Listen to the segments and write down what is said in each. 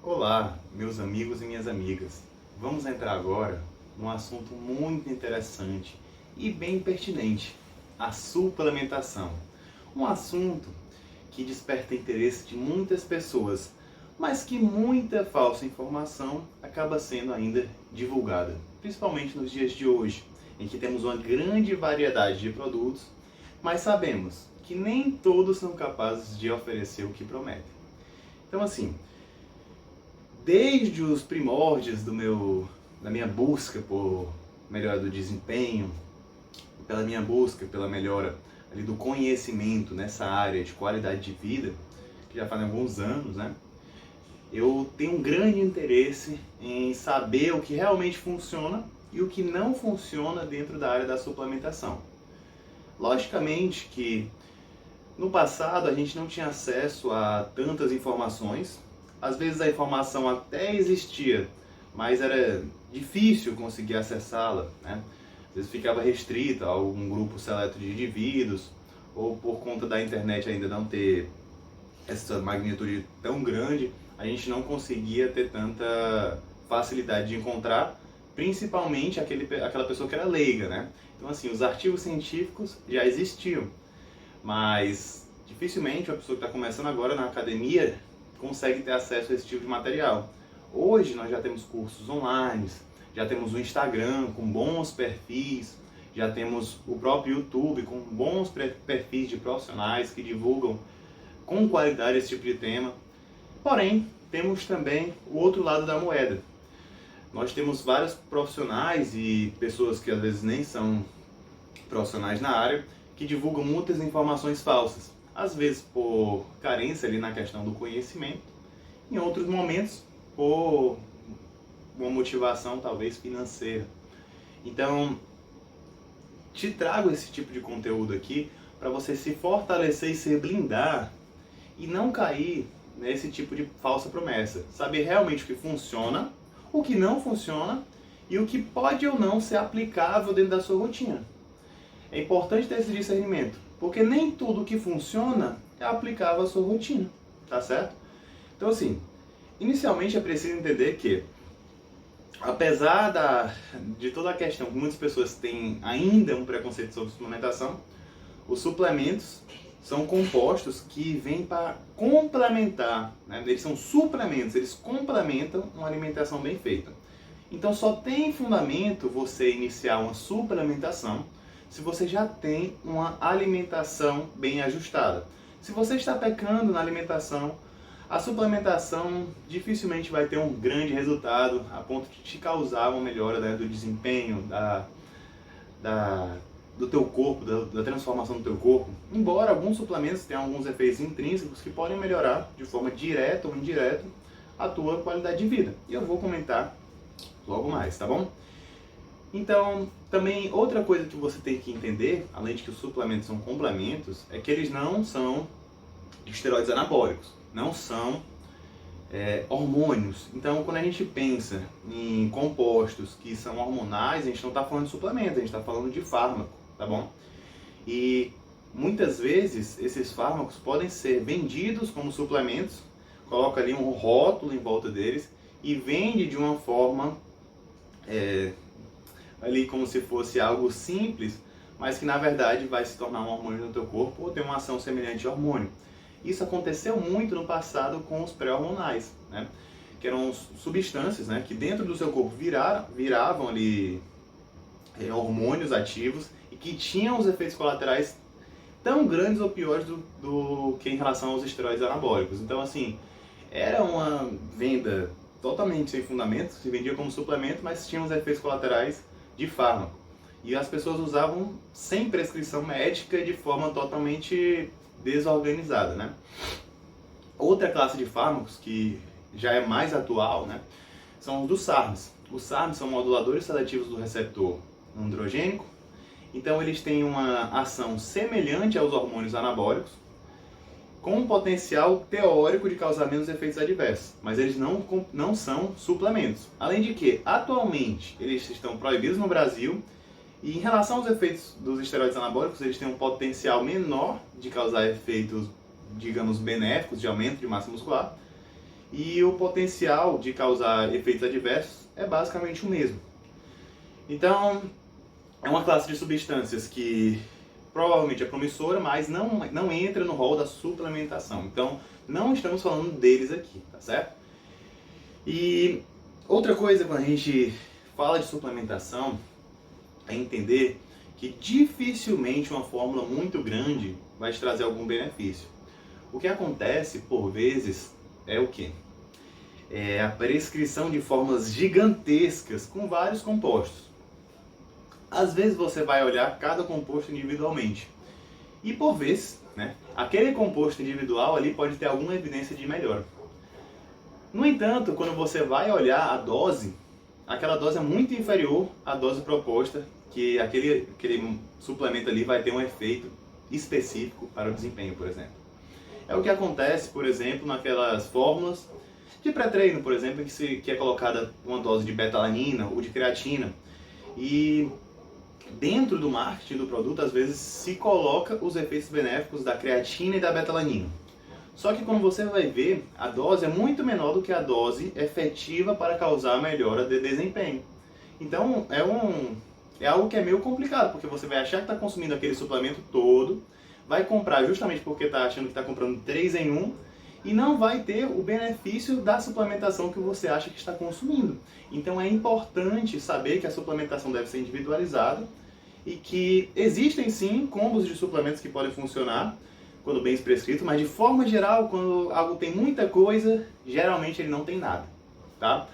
Olá, meus amigos e minhas amigas. Vamos entrar agora num assunto muito interessante e bem pertinente, a suplementação. Um assunto que desperta interesse de muitas pessoas, mas que muita falsa informação acaba sendo ainda divulgada, principalmente nos dias de hoje, em que temos uma grande variedade de produtos, mas sabemos que nem todos são capazes de oferecer o que prometem. Então assim, desde os primórdios da minha busca por melhora do desempenho, pela minha busca pela melhora ali do conhecimento nessa área de qualidade de vida, que já faz alguns anos, né? Eu tenho um grande interesse em saber o que realmente funciona e o que não funciona dentro da área da suplementação. Logicamente que no passado a gente não tinha acesso a tantas informações. Às vezes a informação até existia, mas era difícil conseguir acessá-la, né? Às vezes ficava restrita a algum grupo seleto de indivíduos, ou por conta da internet ainda não ter essa magnitude tão grande, a gente não conseguia ter tanta facilidade de encontrar, principalmente aquela pessoa que era leiga, né? Então assim, os artigos científicos já existiam, mas dificilmente uma pessoa que está começando agora na academia consegue ter acesso a esse tipo de material. Hoje nós já temos cursos online, já temos o Instagram com bons perfis, já temos o próprio YouTube com bons perfis de profissionais que divulgam com qualidade esse tipo de tema. Porém, temos também o outro lado da moeda. Nós temos vários profissionais e pessoas que às vezes nem são profissionais na área, que divulgam muitas informações falsas. Às vezes por carência ali na questão do conhecimento, em outros momentos por uma motivação talvez financeira. Então, te trago esse tipo de conteúdo aqui para você se fortalecer e se blindar e não cair nesse tipo de falsa promessa. Saber realmente o que funciona, o que não funciona e o que pode ou não ser aplicável dentro da sua rotina. É importante ter esse discernimento, porque nem tudo que funciona é aplicável à sua rotina, tá certo? Então assim, inicialmente é preciso entender que, apesar de toda a questão que muitas pessoas têm ainda um preconceito sobre suplementação, os suplementos são compostos que vêm para complementar, né? Eles são suplementos, eles complementam uma alimentação bem feita. Então só tem fundamento você iniciar uma suplementação se você já tem uma alimentação bem ajustada. Se você está pecando na alimentação, a suplementação dificilmente vai ter um grande resultado a ponto de te causar uma melhora, né, do desempenho, do teu corpo, da transformação do teu corpo. Embora alguns suplementos tenham alguns efeitos intrínsecos que podem melhorar de forma direta ou indireta a tua qualidade de vida. E eu vou comentar logo mais, tá bom? Então, também outra coisa que você tem que entender, além de que os suplementos são complementos, é que eles não são esteroides anabólicos, não são hormônios. Então, quando a gente pensa em compostos que são hormonais, a gente não está falando de suplemento, a gente está falando de fármaco, tá bom? E muitas vezes esses fármacos podem ser vendidos como suplementos, coloca ali um rótulo em volta deles e vende de uma forma ali como se fosse algo simples, mas que na verdade vai se tornar um hormônio no teu corpo ou ter uma ação semelhante a hormônio. Isso aconteceu muito no passado com os pré-hormonais, né? Que eram substâncias, né, que dentro do seu corpo viravam ali hormônios ativos e que tinham os efeitos colaterais tão grandes ou piores do que em relação aos esteroides anabólicos. Então assim, era uma venda totalmente sem fundamento, se vendia como suplemento, mas tinha os efeitos colaterais de fármaco. E as pessoas usavam sem prescrição médica de forma totalmente desorganizada, né? Outra classe de fármacos que já é mais atual, né, são os dos SARMs. Os SARMs são moduladores seletivos do receptor androgênico. Então eles têm uma ação semelhante aos hormônios anabólicos, com um potencial teórico de causar menos efeitos adversos, mas eles não são suplementos. Além de que, atualmente, eles estão proibidos no Brasil e em relação aos efeitos dos esteroides anabólicos, eles têm um potencial menor de causar efeitos, digamos, benéficos de aumento de massa muscular e o potencial de causar efeitos adversos é basicamente o mesmo. Então, é uma classe de substâncias que provavelmente é promissora, mas não entra no rol da suplementação. Então, não estamos falando deles aqui, tá certo? E outra coisa, quando a gente fala de suplementação, é entender que dificilmente uma fórmula muito grande vai te trazer algum benefício. O que acontece, por vezes, é o quê? É a prescrição de fórmulas gigantescas com vários compostos. Às vezes você vai olhar cada composto individualmente. E por vezes, aquele composto individual ali pode ter alguma evidência de melhora. No entanto, quando você vai olhar a dose, aquela dose é muito inferior à dose proposta, que aquele suplemento ali vai ter um efeito específico para o desempenho, por exemplo. É o que acontece, por exemplo, naquelas fórmulas de pré-treino, por exemplo, que é colocada uma dose de betalanina ou de creatina. E dentro do marketing do produto, às vezes se coloca os efeitos benéficos da creatina e da betalanina. Só que quando você vai ver, a dose é muito menor do que a dose efetiva para causar a melhora de desempenho. Então é algo que é meio complicado, porque você vai achar que está consumindo aquele suplemento todo, vai comprar justamente porque está achando que está comprando 3 em 1, e não vai ter o benefício da suplementação que você acha que está consumindo. Então é importante saber que a suplementação deve ser individualizada e que existem sim combos de suplementos que podem funcionar quando bem prescrito, mas de forma geral, quando algo tem muita coisa, geralmente ele não tem nada, tá?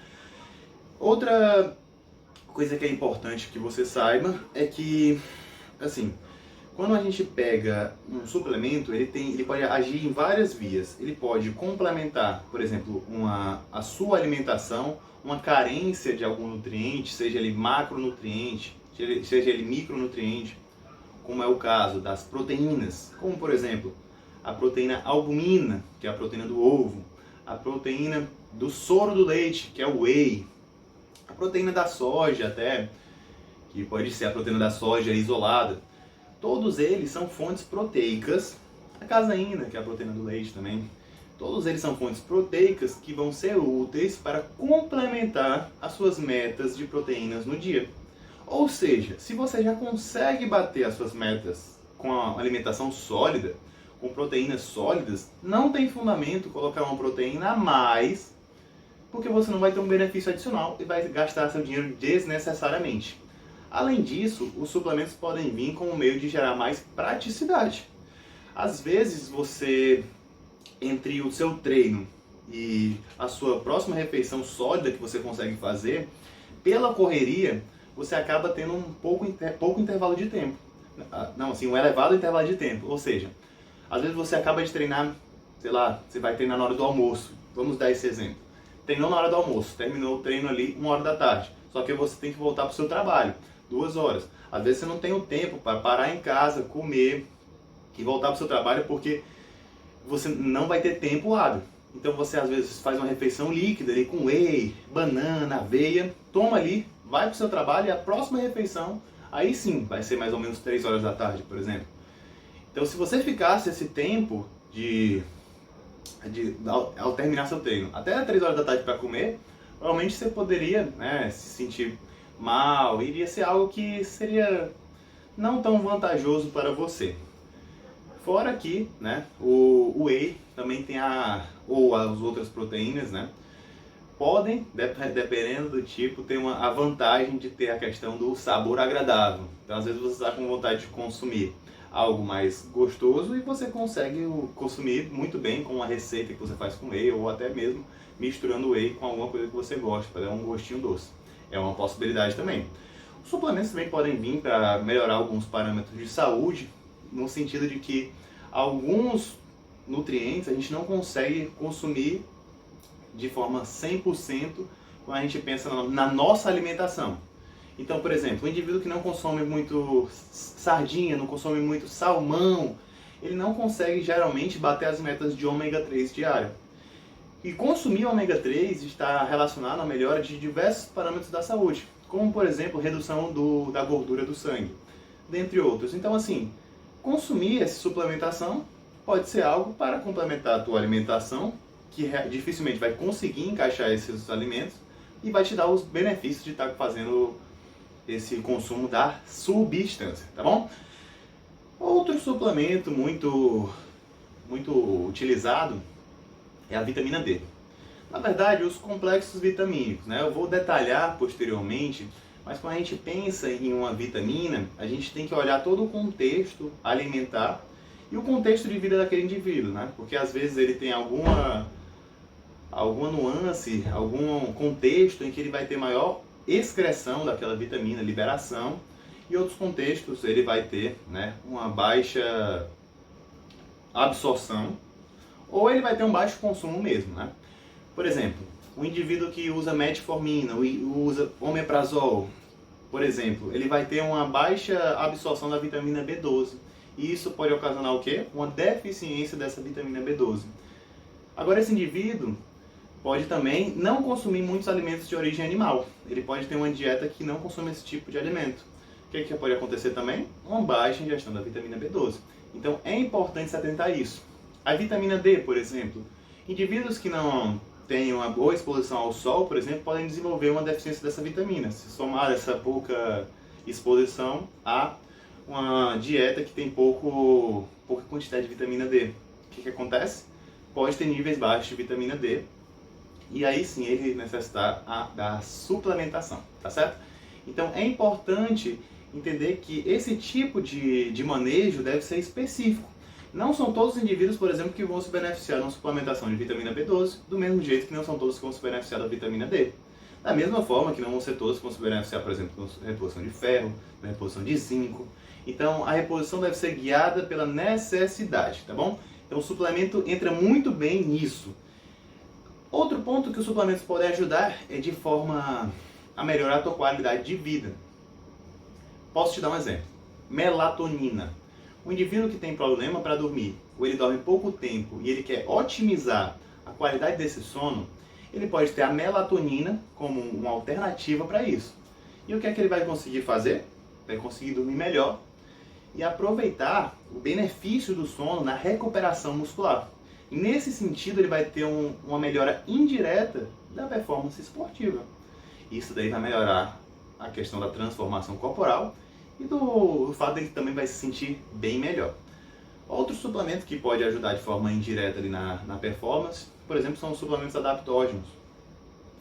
Outra coisa que é importante que você saiba é que, assim, quando a gente pega um suplemento, ele pode agir em várias vias. Ele pode complementar, por exemplo, a sua alimentação, uma carência de algum nutriente, seja ele macronutriente, seja ele micronutriente, como é o caso das proteínas, como por exemplo, a proteína albumina, que é a proteína do ovo, a proteína do soro do leite, que é o whey, a proteína da soja até, que pode ser a proteína da soja isolada. Todos eles são fontes proteicas, a caseína, que é a proteína do leite também, todos eles são fontes proteicas que vão ser úteis para complementar as suas metas de proteínas no dia. Ou seja, se você já consegue bater as suas metas com a alimentação sólida, com proteínas sólidas, não tem fundamento colocar uma proteína a mais, porque você não vai ter um benefício adicional e vai gastar seu dinheiro desnecessariamente. Além disso, os suplementos podem vir como meio de gerar mais praticidade. Às vezes você, entre o seu treino e a sua próxima refeição sólida que você consegue fazer, pela correria, você acaba tendo um pouco intervalo de tempo. Não, assim, um elevado intervalo de tempo. Ou seja, às vezes você acaba de treinar, sei lá, você vai treinar na hora do almoço. Vamos dar esse exemplo. Treinou na hora do almoço, terminou o treino ali 1 hora da tarde. Só que você tem que voltar para o seu trabalho, 2 horas. Às vezes você não tem o tempo para parar em casa, comer e voltar para o seu trabalho porque você não vai ter tempo hábil. Então você às vezes faz uma refeição líquida ali com whey, banana, aveia, toma ali, vai para o seu trabalho e a próxima refeição, aí sim, vai ser mais ou menos 3 horas da tarde, por exemplo. Então se você ficasse esse tempo ao terminar seu treino, até 3 horas da tarde para comer, provavelmente você poderia se sentir mal, iria ser algo que seria não tão vantajoso para você. Fora que o whey também tem ou as outras proteínas, podem, dependendo do tipo, ter a vantagem de ter a questão do sabor agradável. Então às vezes você está com vontade de consumir algo mais gostoso e você consegue consumir muito bem com uma receita que você faz com whey ou até mesmo misturando whey com alguma coisa que você gosta, para dar um gostinho doce. É uma possibilidade também. Os suplementos também podem vir para melhorar alguns parâmetros de saúde, no sentido de que alguns nutrientes a gente não consegue consumir de forma 100% quando a gente pensa na nossa alimentação. Então, por exemplo, o indivíduo que não consome muito sardinha, não consome muito salmão, ele não consegue geralmente bater as metas de ômega 3 diário. E consumir ômega 3 está relacionado à melhora de diversos parâmetros da saúde, como por exemplo, redução da gordura do sangue, dentre outros. Então assim, consumir essa suplementação pode ser algo para complementar a tua alimentação, que dificilmente vai conseguir encaixar esses alimentos e vai te dar os benefícios de estar fazendo esse consumo da substância, tá bom? Outro suplemento muito utilizado é a vitamina D. Na verdade, os complexos vitamínicos, né? Eu vou detalhar posteriormente, mas quando a gente pensa em uma vitamina, a gente tem que olhar todo o contexto alimentar e o contexto de vida daquele indivíduo, né? Porque às vezes ele tem alguma nuance, algum contexto em que ele vai ter maior excreção daquela vitamina, liberação, e outros contextos ele vai ter, né, uma baixa absorção, ou ele vai ter um baixo consumo mesmo, né? Por exemplo, um indivíduo que usa metformina, usa omeprazol, por exemplo, ele vai ter uma baixa absorção da vitamina B12. E isso pode ocasionar o quê? Uma deficiência dessa vitamina B12. Agora, esse indivíduo pode também não consumir muitos alimentos de origem animal. Ele pode ter uma dieta que não consome esse tipo de alimento. O que pode acontecer também? Uma baixa ingestão da vitamina B12. Então, é importante se atentar a isso. A vitamina D, por exemplo, indivíduos que não têm uma boa exposição ao sol, por exemplo, podem desenvolver uma deficiência dessa vitamina. Se somar essa pouca exposição a uma dieta que tem pouca quantidade de vitamina D. O que acontece? Pode ter níveis baixos de vitamina D e aí sim ele necessitar da suplementação, tá certo? Então é importante entender que esse tipo de manejo deve ser específico. Não são todos os indivíduos, por exemplo, que vão se beneficiar de uma suplementação de vitamina B12, do mesmo jeito que não são todos que vão se beneficiar da vitamina D. Da mesma forma que não vão ser todos que vão se beneficiar, por exemplo, da reposição de ferro, da reposição de zinco. Então, a reposição deve ser guiada pela necessidade, tá bom? Então, o suplemento entra muito bem nisso. Outro ponto que os suplementos podem ajudar é de forma a melhorar a tua qualidade de vida. Posso te dar um exemplo. Melatonina. O indivíduo que tem problema para dormir, ou ele dorme pouco tempo e ele quer otimizar a qualidade desse sono, ele pode ter a melatonina como uma alternativa para isso. E o que é que ele vai conseguir fazer? Vai conseguir dormir melhor e aproveitar o benefício do sono na recuperação muscular. E nesse sentido, ele vai ter uma melhora indireta da performance esportiva. Isso daí vai melhorar a questão da transformação corporal e do fato de que também vai se sentir bem melhor. Outro suplemento que pode ajudar de forma indireta ali na performance, por exemplo, são os suplementos adaptógenos.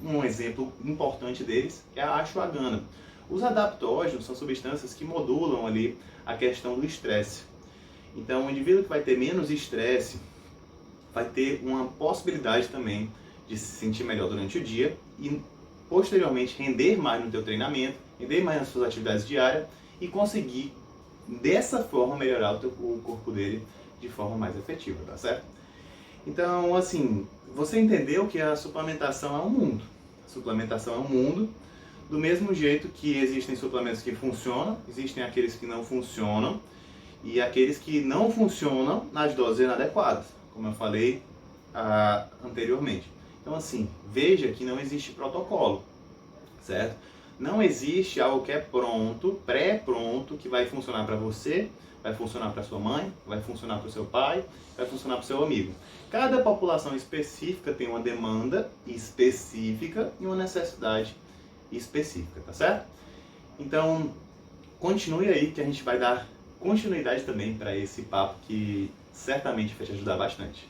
Um exemplo importante deles é a ashwagandha. Os adaptógenos são substâncias que modulam ali a questão do estresse. Então, o indivíduo que vai ter menos estresse vai ter uma possibilidade também de se sentir melhor durante o dia e posteriormente render mais no teu treinamento, render mais nas suas atividades diárias e conseguir dessa forma melhorar o corpo dele de forma mais efetiva, tá certo? Então, assim, você entendeu que a suplementação é um mundo. A suplementação é um mundo, do mesmo jeito que existem suplementos que funcionam, existem aqueles que não funcionam e aqueles que não funcionam nas doses inadequadas, como eu falei anteriormente. Então, assim, veja que não existe protocolo, certo? Não existe algo que é pronto, pré-pronto, que vai funcionar para você, vai funcionar para sua mãe, vai funcionar para o seu pai, vai funcionar para o seu amigo. Cada população específica tem uma demanda específica e uma necessidade específica, tá certo? Então, continue aí que a gente vai dar continuidade também para esse papo que certamente vai te ajudar bastante.